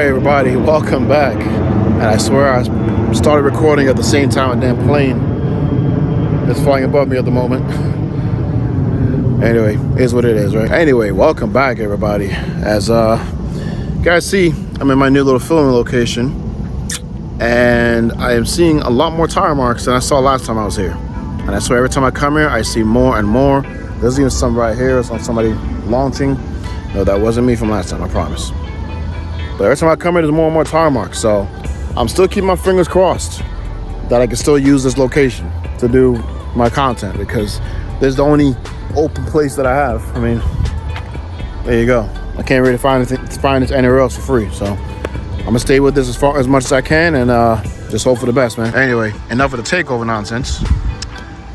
Alright everybody, welcome back. And I swear I started recording at the same time a damn plane that's flying above me at the moment. Anyway, is what it is, right? Anyway, welcome back everybody. As you guys see, I'm in my new little filming location and I am seeing a lot more tire marks than I saw last time I was here. And I swear every time I come here I see more and more. There's even some right here. It's on somebody launching. No, that wasn't me from last time, I promise. But every time I come here, there's more and more tire marks. So I'm still keeping my fingers crossed that I can still use this location to do my content, because this is the only open place that I have. I mean, there you go. I can't really find it anywhere else for free. So I'm gonna stay with this as much as I can and just hope for the best, man. Anyway, enough of the takeover nonsense.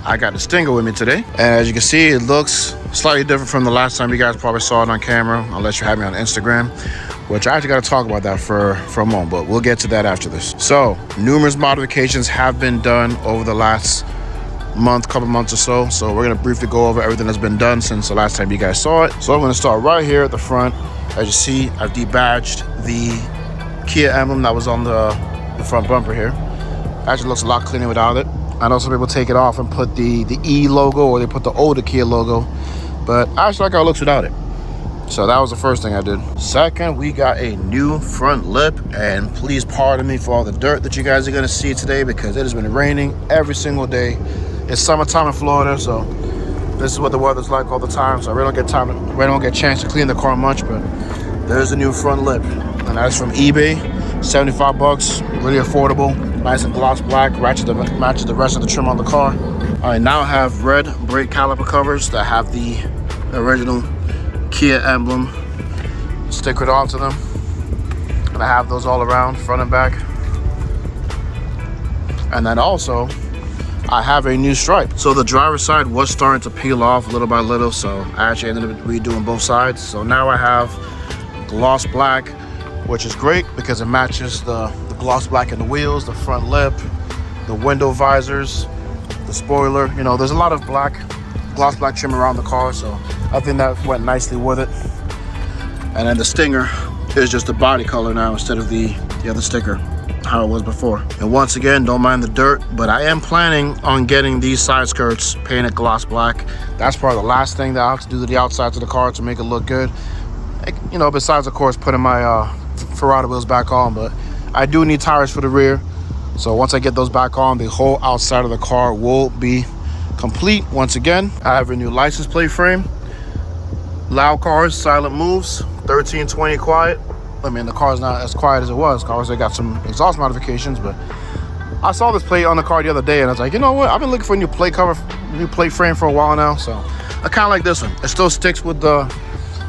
I got the Stinger with me today. And as you can see, it looks slightly different from the last time you guys probably saw it on camera, unless you have me on Instagram, which I actually got to talk about that for a moment, but we'll get to that after this. So numerous modifications have been done over the last couple months or so. So we're gonna briefly go over everything that's been done since the last time you guys saw it. So I'm gonna start right here at the front. As you see, I've debadged the Kia emblem that was on the front bumper here. Actually looks a lot cleaner without it. I know some people take it off and put the E logo, or they put the older Kia logo, but I actually like how it looks without it. So that was the first thing I did. Second, we got a new front lip, and please pardon me for all the dirt that you guys are gonna see today, because it has been raining every single day. It's summertime in Florida, so this is what the weather's like all the time. So we don't get a chance to clean the car much, but there's a new front lip, and that's from eBay. 75 bucks, really affordable. Nice and gloss black, matches the rest of the trim on the car. I now have red brake caliper covers that have the original Kia emblem stickered onto them. And I have those all around, front and back. And then also, I have a new stripe. So the driver's side was starting to peel off little by little, so I actually ended up redoing both sides. So now I have gloss black, which is great because it matches the gloss black in the wheels, the front lip, the window visors, the spoiler. You know, there's a lot of gloss black trim around the car, so I think that went nicely with it. And then the Stinger is just the body color now instead of the other sticker, how it was before. And once again, don't mind the dirt, but I am planning on getting these side skirts painted gloss black. That's probably the last thing that I have to do to the outsides of the car to make it look good. You know, besides of course putting my Ferrari wheels back on, but I do need tires for the rear. So once I get those back on, the whole outside of the car will be complete. Once again, I have a new license plate frame. Loud cars, silent moves, 1320 quiet. I mean, the car's not as quiet as it was. Cars, they got some exhaust modifications, but I saw this plate on the car the other day and I was like, you know what? I've been looking for a new plate frame for a while now. So I kind of like this one. It still sticks with the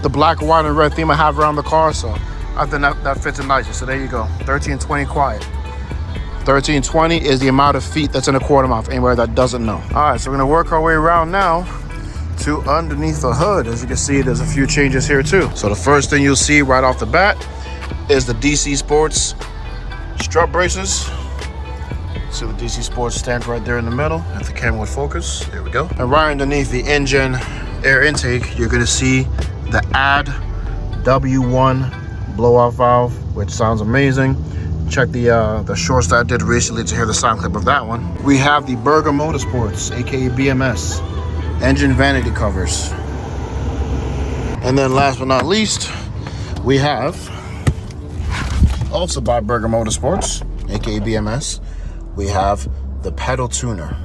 black, white, and red theme I have around the car. So I think that fits it nicely. So there you go, 1320 quiet. 1320 is the amount of feet that's in a quarter mile, for anybody that doesn't know. All right, so we're gonna work our way around now to underneath the hood. As you can see, there's a few changes here too. So the first thing you'll see right off the bat is the DC Sports strut braces. So the DC Sports stands right there in the middle. If the camera would focus, there we go. And right underneath the Injen air intake, you're gonna see the Add W1 blowout valve, which sounds amazing. Check the shorts that I did recently to hear the sound clip of that one. We have the Burger Motorsports, aka BMS, engine vanity covers. And then last but not least, we have, also by Burger Motorsports, aka BMS, we have the pedal tuner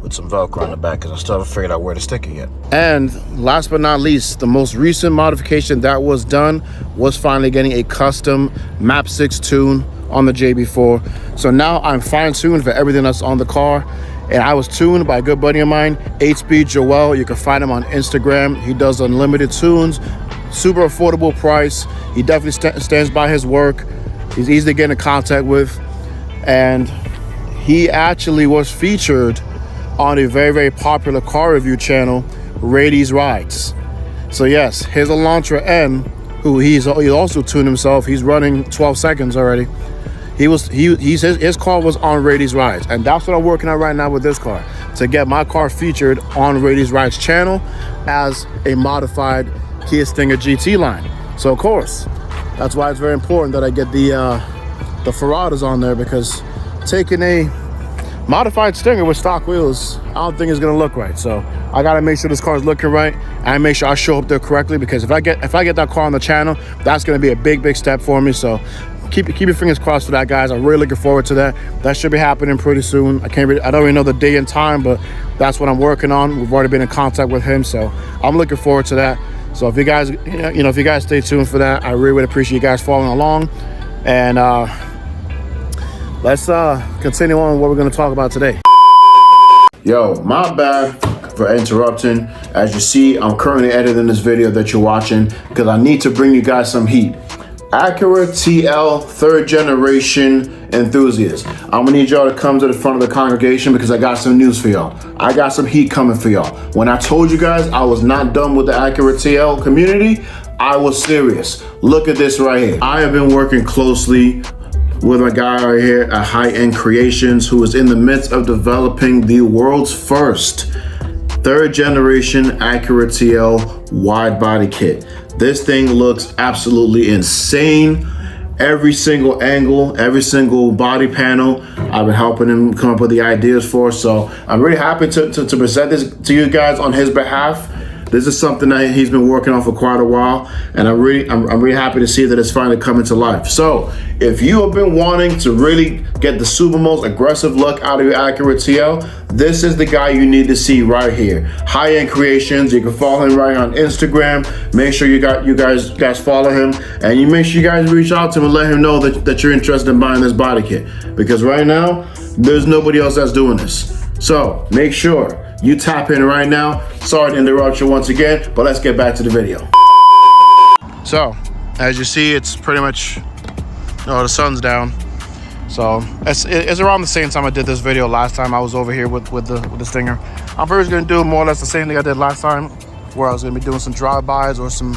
with some Velcro on the back, because I still haven't figured out where to stick it yet. And last but not least, the most recent modification that was done was finally getting a custom Map 6 tune on the JB4. So now I'm fine-tuned for everything that's on the car. And I was tuned by a good buddy of mine, 8-Speed Joel. You can find him on Instagram. He does unlimited tunes, super affordable price. He definitely stands by his work. He's easy to get in contact with. And he actually was featured on a very, very popular car review channel, Rady's Rides. So yes, his Elantra N, who he also tuned himself. He's running 12 seconds already. His car was on Rady's Rides, and that's what I'm working on right now with this car, to get my car featured on Rady's Rides channel as a modified Kia Stinger GT line. So of course, That's why it's very important that I get the Ferradas on there, because taking a modified Stinger with stock wheels, I don't think it's gonna look right. So I gotta make sure this car is looking right, and make sure I show up there correctly, because if I get that car on the channel, that's gonna be a big step for me. So keep your fingers crossed for that, guys. I'm really looking forward to that. That should be happening pretty soon. I don't really know the day and time, but that's what I'm working on. We've already been in contact with him, so I'm looking forward to that. So if you guys, if you guys stay tuned for that, I really would appreciate you guys following along. And let's continue on what we're going to talk about today. Yo, my bad for interrupting. As you see, I'm currently editing this video that you're watching because I need to bring you guys some heat. Acura TL 3rd generation enthusiasts, I'm gonna need y'all to come to the front of the congregation because I got some news for y'all. I got some heat coming for y'all. When I told you guys I was not done with the Acura TL community, I was serious. Look at this right here. I have been working closely with my guy right here at High End Creations, who is in the midst of developing the world's first 3rd generation Acura TL wide body kit. This thing looks absolutely insane. Every single angle, every single body panel, I've been helping him come up with the ideas for. So I'm really happy to present this to you guys on his behalf. This is something that he's been working on for quite a while, and I'm really happy to see that it's finally coming to life. So if you have been wanting to really get the super most aggressive look out of your Acura TL, this is the guy you need to see right here. High End Creations. You can follow him right on Instagram. Make sure you guys follow him, and you make sure you guys reach out to him and let him know that you're interested in buying this body kit, because right now there's nobody else that's doing this. So make sure you tap in right now. Sorry to interrupt you once again, but let's get back to the video. So, as you see, it's pretty much, the sun's down. So, it's around the same time I did this video last time I was over here with the Stinger. I'm pretty much gonna do more or less the same thing I did last time, where I was gonna be doing some drive-bys or some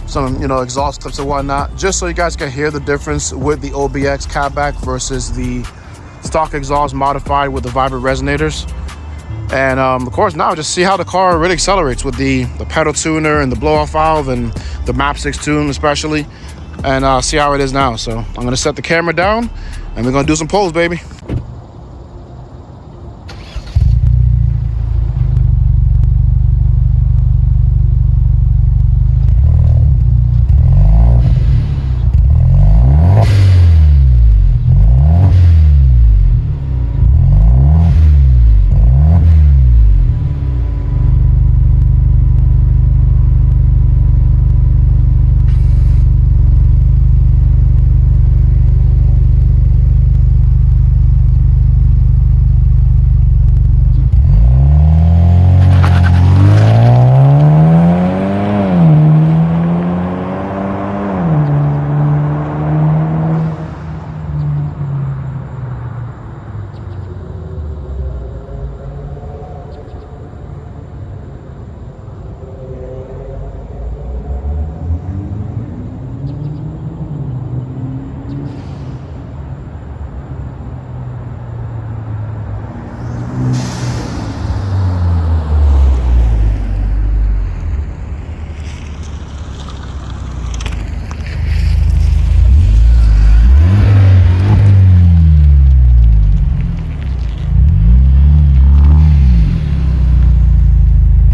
exhaust clips and whatnot, just so you guys can hear the difference with the OBX catback versus the stock exhaust modified with the vibrant resonators. And of course, now just see how the car really accelerates with the pedal tuner and the blow-off valve and the Map 6 tune especially, and see how it is now. So I'm gonna set the camera down and we're gonna do some pulls, baby.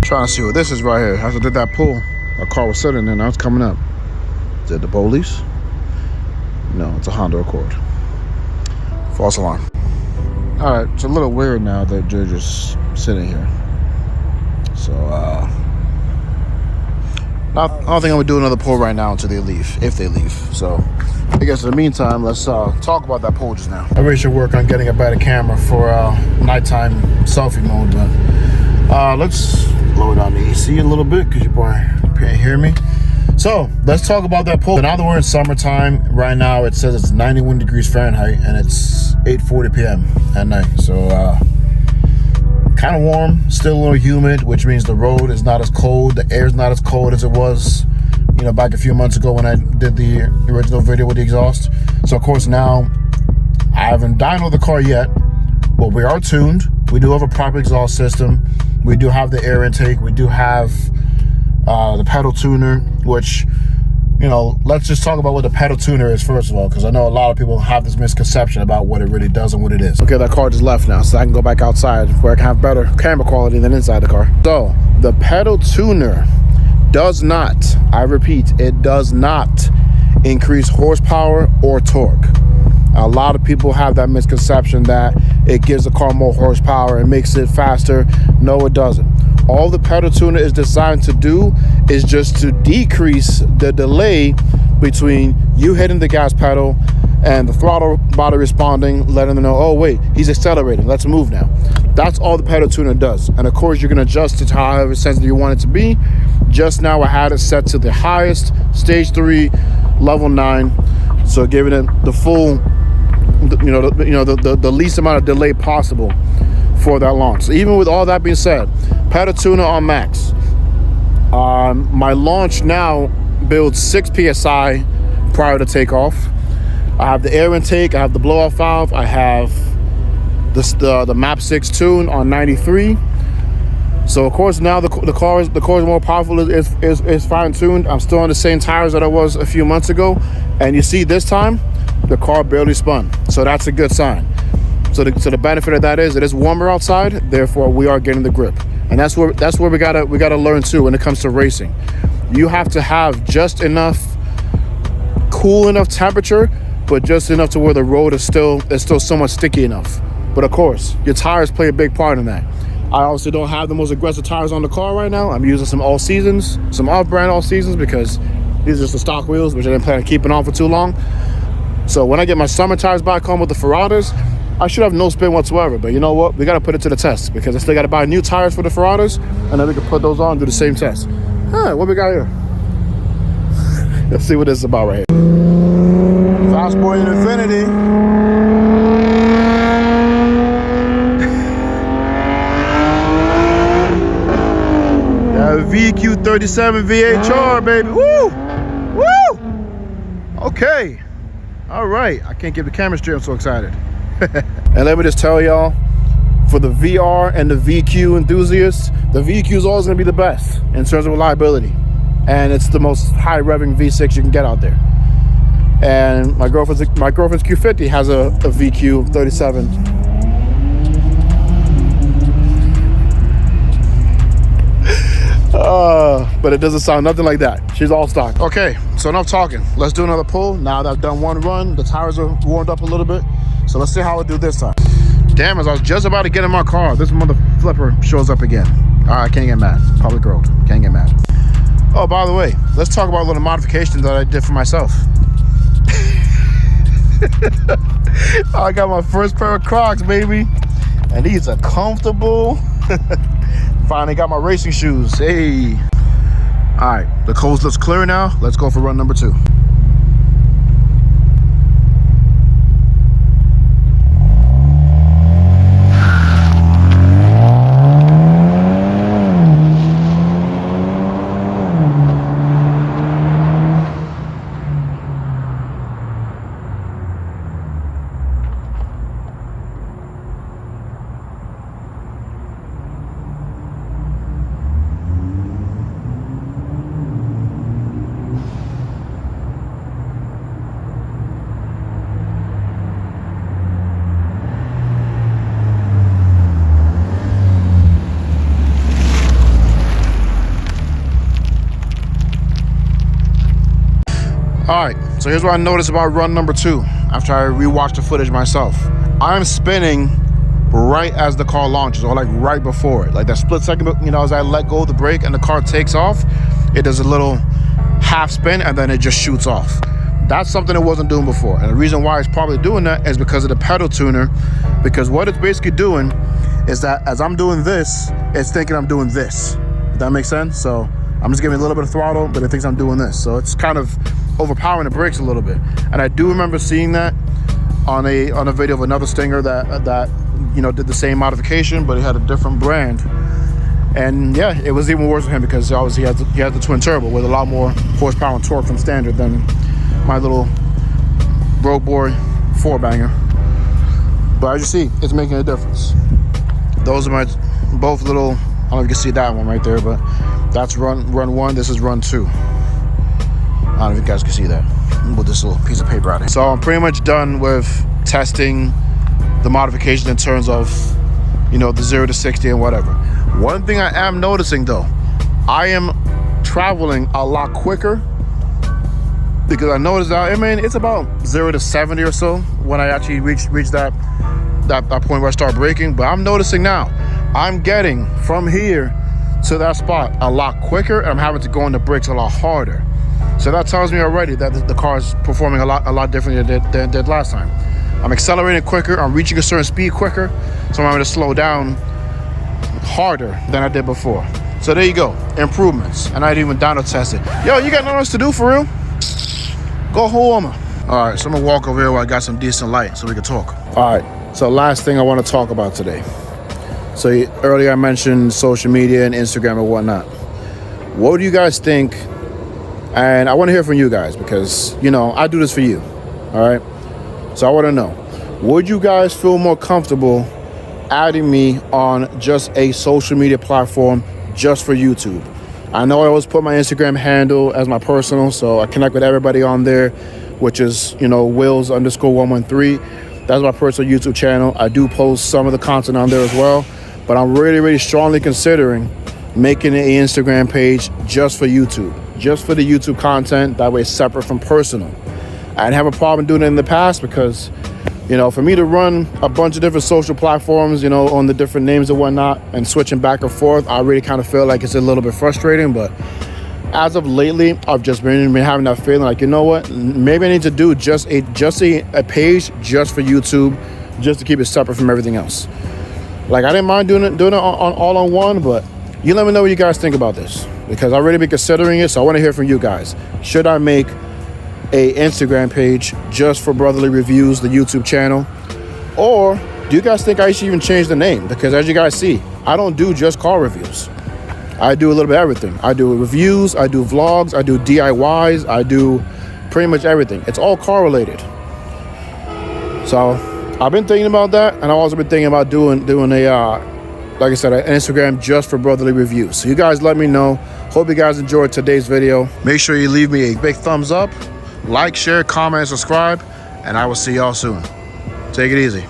Trying to see what this is right here. After I did that pull, a car was sitting there, now it's coming up. Is it the police? No, it's a Honda Accord. False alarm. All right, it's a little weird now that they're just sitting here. So, I don't think I'm gonna do another pull right now until they leave, if they leave. So, I guess in the meantime, let's talk about that pull just now. I really should work on getting a better camera for nighttime selfie mode, but let's lower down the AC a little bit because you probably can't hear me. So let's talk about that pull. Now that we're in summertime, right now it says it's 91 degrees Fahrenheit and it's 8:40 p.m. at night. So kind of warm, still a little humid, which means the road is not as cold. The air is not as cold as it was, back a few months ago when I did the original video with the exhaust. So of course now I haven't dynoed the car yet, but we are tuned. We do have a proper exhaust system. We do have the air intake. We do have the pedal tuner, which you know, let's just talk about what the pedal tuner is first of all, because I know a lot of people have this misconception about what it really does and what it is. Okay, that car just left now, so I can go back outside where I can have better camera quality than inside the car. So the pedal tuner does not, I repeat, it does not increase horsepower or torque. A lot of people have that misconception that it gives the car more horsepower and makes it faster. No, it doesn't. All the pedal tuner is designed to do is just to decrease the delay between you hitting the gas pedal and the throttle body responding, letting them know, oh wait, he's accelerating, let's move now. That's all the pedal tuner does. And of course you can adjust it to however sensitive you want it to be. Just now I had it set to the highest, stage 3, level 9. So giving it the full, the least amount of delay possible for that launch. So even with all that being said, pedal tuner on max. My launch now builds 6 psi prior to takeoff. I have the air intake, I have the blow-off valve, I have the Map 6 tune on 93. So of course now the car is more powerful, is fine-tuned. I'm still on the same tires that I was a few months ago, and you see this time the car barely spun, so that's a good sign. So the benefit of that is it is warmer outside, therefore we are getting the grip, and that's where we gotta learn too when it comes to racing. You have to have just enough cool enough temperature, but just enough to where the road is still somewhat sticky enough. But of course your tires play a big part in that. I obviously don't have the most aggressive tires on the car right now. I'm using some all seasons, some off-brand all seasons, because these are just the stock wheels, which I didn't plan on keeping on for too long. So when I get my summer tires back home with the Ferratas, I should have no spin whatsoever. But you know what? We got to put it to the test, because I still got to buy new tires for the Ferratas, and then we can put those on and do the same test. What we got here? Let's see what this is about right here. Fast boy in infinity. VQ37 VHR, baby. Woo! Woo! Okay. All right. I can't get the camera straight. I'm so excited. And let me just tell y'all, for the VR and the VQ enthusiasts, the VQ is always going to be the best in terms of reliability. And it's the most high revving V6 you can get out there. And my girlfriend's Q50 has a VQ 37. But it doesn't sound nothing like that. She's all stock. Okay, so enough talking. Let's do another pull. Now that I've done one run, the tires are warmed up a little bit. So let's see how I do this time. Damn, as I was just about to get in my car, this mother flipper shows up again. All right, I can't get mad. Public road, can't get mad. Oh, by the way, let's talk about a little modification that I did for myself. I got my first pair of Crocs, baby. And these are comfortable. Finally got my racing shoes. Hey. All right, the coast looks clear now. Let's go for run number 2. All right, so here's what I noticed about run number 2 after I rewatched the footage myself. I'm spinning right as the car launches, or like right before it. Like that split second, as I let go of the brake and the car takes off, it does a little half spin and then it just shoots off. That's something it wasn't doing before. And the reason why it's probably doing that is because of the pedal tuner, because what it's basically doing is that as I'm doing this, it's thinking I'm doing this. Does that make sense? So I'm just giving a little bit of throttle, but it thinks I'm doing this. So it's kind of overpowering the brakes a little bit. And I do remember seeing that on a video of another Stinger that did the same modification, but it had a different brand. And yeah, it was even worse for him because obviously he had the twin turbo with a lot more horsepower and torque from standard than my little broke boy 4-banger. But as you see, it's making a difference. Those are my both little, I don't know if you can see that one right there, but that's run 1, this is run 2. I don't know if you guys can see that with this little piece of paper out here. So I'm pretty much done with testing the modification in terms of, you know, the 0 to 60 and whatever. One thing I am noticing though, I am traveling a lot quicker, because I noticed that, I mean, it's about 0 to 70 or so when I actually reach that point where I start braking. But I'm noticing now, I'm getting from here to that spot a lot quicker, and I'm having to go on the brakes a lot harder. So that tells me already that the car is performing a lot differently than it did last time. I'm accelerating quicker, I'm reaching a certain speed quicker, so I'm having to slow down harder than I did before. So there you go, improvements. And I didn't even dyno test it. Yo, you got nothing else to do for real? Go home. All right, so I'm gonna walk over here where I got some decent light so we can talk. All right, so last thing I want to talk about today. So earlier I mentioned social media and Instagram and whatnot. What do you guys think? And I want to hear from you guys, because, you know, I do this for you. All right, so I want to know, would you guys feel more comfortable adding me on just a social media platform just for YouTube? I know I always put my Instagram handle as my personal, so I connect with everybody on there, which is, you know, Wills_113. That's my personal YouTube channel. I do post some of the content on there as well, but I'm really strongly considering making an Instagram page just for YouTube, just for the YouTube content. That way it's separate from personal. I didn't have a problem doing it in the past, because, you know, for me to run a bunch of different social platforms, you know, on the different names and whatnot, and switching back and forth, I really kind of feel like it's a little bit frustrating. But as of lately, I've just been having that feeling like, you know what, maybe I need to do just a page just for YouTube, just to keep it separate from everything else. Like, I didn't mind doing it all on one, but you let me know what you guys think about this, because I've already been considering it. So I want to hear from you guys. Should I make a Instagram page just for Brotherly Reviews, the YouTube channel? Or do you guys think I should even change the name? Because as you guys see, I don't do just car reviews. I do a little bit of everything. I do reviews, I do vlogs, I do DIYs, I do pretty much everything. It's all car related. So I've been thinking about that, and I've also been thinking about doing a like I said, an Instagram just for Brotherly Reviews. So you guys let me know. Hope you guys enjoyed today's video. Make sure you leave me a big thumbs up, like, share, comment, and subscribe, and I will see y'all soon. Take it easy.